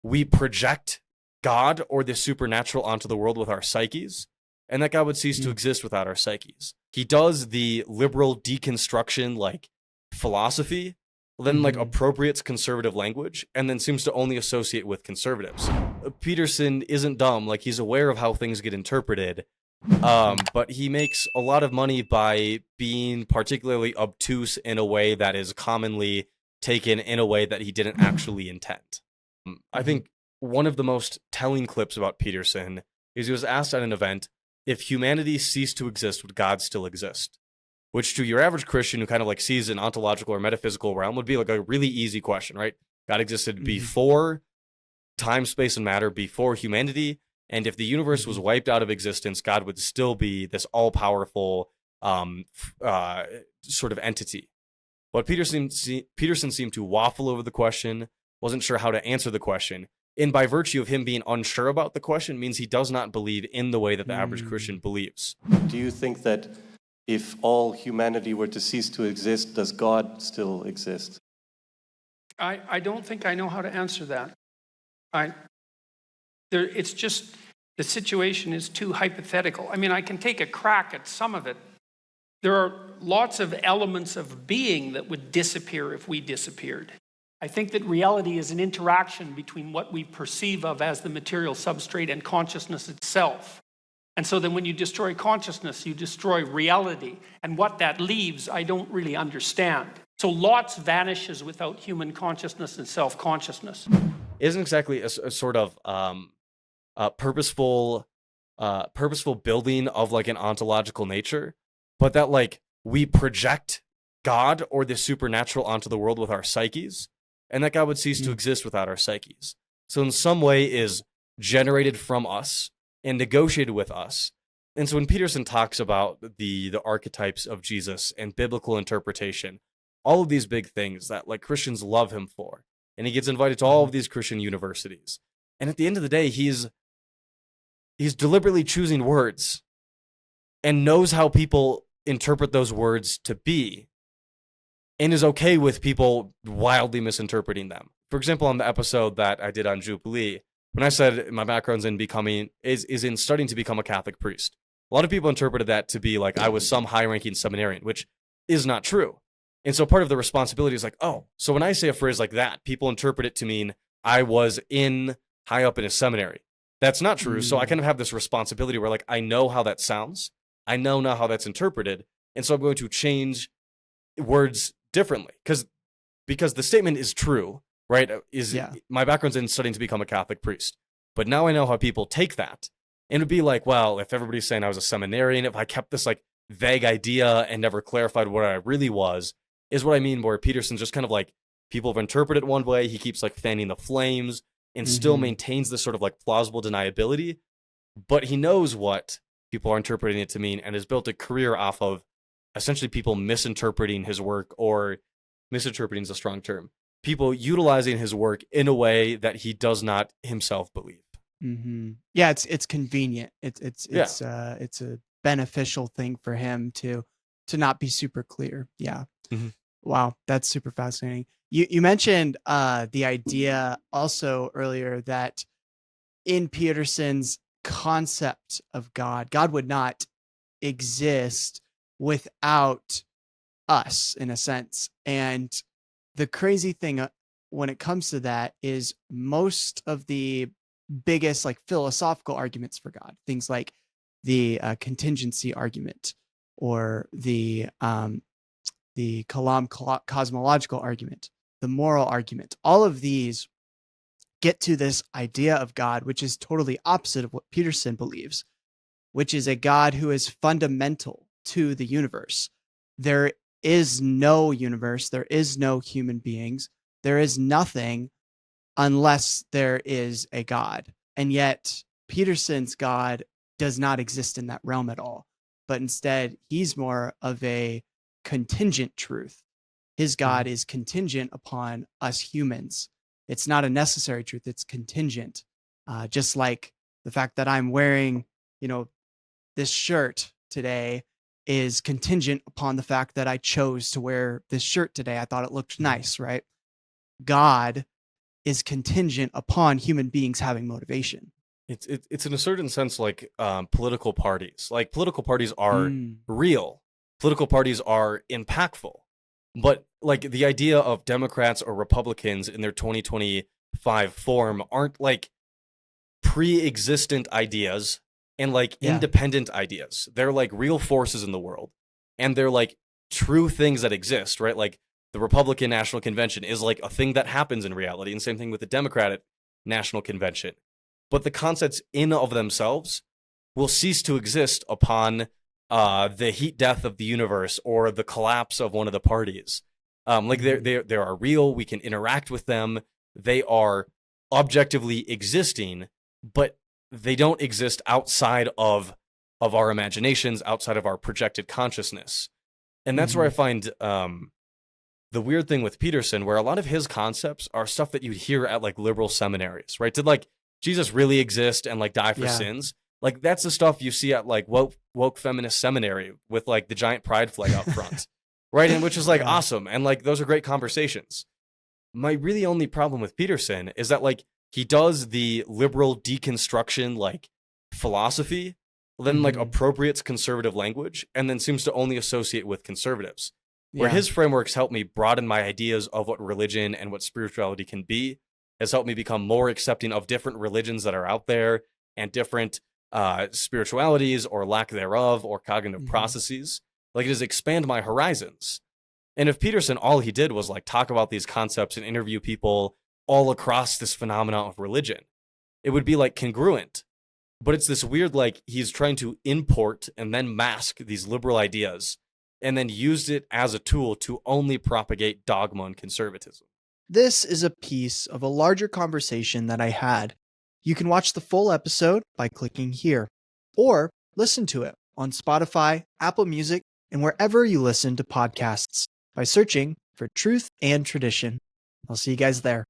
we project God or the supernatural onto the world with our psyches, and that God would cease to exist without our psyches. He does the liberal deconstruction, like philosophy, then like appropriates conservative language, and then seems to only associate with conservatives. Peterson isn't dumb, like he's aware of how things get interpreted, but he makes a lot of money by being particularly obtuse in a way that is commonly taken in a way that he didn't actually intend. I think one of the most telling clips about Peterson is he was asked at an event, if humanity ceased to exist, would God still exist? Which to your average Christian who kind of like sees an ontological or metaphysical realm would be like a really easy question, right? God existed before time, space, and matter, before humanity. And if the universe was wiped out of existence, God would still be this all-powerful sort of entity. But Peterson seemed to waffle over the question, wasn't sure how to answer the question. And by virtue of him being unsure about the question means he does not believe in the way that the average Christian believes. Do you think that if all humanity were to cease to exist, does God still exist? I don't think I know how to answer that. It's just the situation is too hypothetical. I mean, I can take a crack at some of it. There are lots of elements of being that would disappear if we disappeared. I think that reality is an interaction between what we perceive of as the material substrate and consciousness itself. And so then when you destroy consciousness, you destroy reality. And what that leaves, I don't really understand. So lots vanishes without human consciousness and self-consciousness. Isn't exactly a sort of purposeful building of like an ontological nature, but that like we project God or the supernatural onto the world with our psyches, and that God would cease to exist without our psyches. So in some way is generated from us and negotiated with us. And so when Peterson talks about the archetypes of Jesus and biblical interpretation, all of these big things that like Christians love him for, and he gets invited to all of these Christian universities. And at the end of the day, he's deliberately choosing words and knows how people interpret those words to be, and is okay with people wildly misinterpreting them. For example, on the episode that I did on Jubilee, when I said my background's in in studying to become a Catholic priest, a lot of people interpreted that to be like I was some high-ranking seminarian, which is not true. And so part of the responsibility is like, oh, so when I say a phrase like that, people interpret it to mean I was high up in a seminary. That's not true. So I kind of have this responsibility where like I know how that sounds. I know now how that's interpreted. And so I'm going to change words differently because the statement is true, right? My background's in studying to become a Catholic priest. But now I know how people take that. And it'd be like, well, if everybody's saying I was a seminarian, if I kept this like vague idea and never clarified what I really was, is what I mean where Peterson's just kind of like, people have interpreted it one way, he keeps like fanning the flames and still maintains this sort of like plausible deniability, but he knows what people are interpreting it to mean and has built a career off of essentially people misinterpreting his work, or misinterpreting is a strong term, people utilizing his work in a way that he does not himself believe. Yeah, it's convenient. It's a beneficial thing for him to not be super clear. Yeah. Wow, that's super fascinating. You mentioned the idea also earlier that in Peterson's concept of God would not exist without us, in a sense. And the crazy thing when it comes to that is most of the biggest like philosophical arguments for God, things like the contingency argument or the Kalam cosmological argument, the moral argument, all of these get to this idea of God, which is totally opposite of what Peterson believes, which is a God who is fundamental to the universe. There is no universe. There is no human beings. There is nothing unless there is a God. And yet Peterson's God does not exist in that realm at all. But instead, he's more of a contingent truth. His God is contingent upon us humans. It's not a necessary truth. It's contingent. Just like the fact that I'm wearing, this shirt today is contingent upon the fact that I chose to wear this shirt today. I thought it looked nice, right? God is contingent upon human beings having motivation. It's in a certain sense like political parties. Like political parties are Mm. real. Political parties are impactful. But like the idea of Democrats or Republicans in their 2025 form aren't like pre-existent ideas and like Yeah. independent ideas. They're like real forces in the world. And they're like true things that exist, right? Like the Republican National Convention is like a thing that happens in reality, and same thing with the Democratic National Convention. But the concepts in of themselves will cease to exist upon the heat death of the universe or the collapse of one of the parties. Like they are real. We can interact with them. They are objectively existing, but they don't exist outside of our imaginations, outside of our projected consciousness. And that's where I find the weird thing with Peterson, where a lot of his concepts are stuff that you'd hear at like liberal seminaries, right? Did like Jesus really exist and like die for sins? Like that's the stuff you see at like woke feminist seminary with like the giant pride flag up front, right? And which is like awesome. And like those are great conversations. My really only problem with Peterson is that like he does the liberal deconstruction like philosophy, then like appropriates conservative language, and then seems to only associate with conservatives. Where his frameworks help me broaden my ideas of what religion and what spirituality can be, has helped me become more accepting of different religions that are out there and different spiritualities or lack thereof or cognitive processes. Like it has expanded my horizons. And if Peterson, all he did was like talk about these concepts and interview people all across this phenomenon of religion, it would be like congruent. But it's this weird, like he's trying to import and then mask these liberal ideas and then used it as a tool to only propagate dogma and conservatism. This is a piece of a larger conversation that I had. You can watch the full episode by clicking here, or listen to it on Spotify, Apple Music, and wherever you listen to podcasts by searching for Truth and Tradition. I'll see you guys there.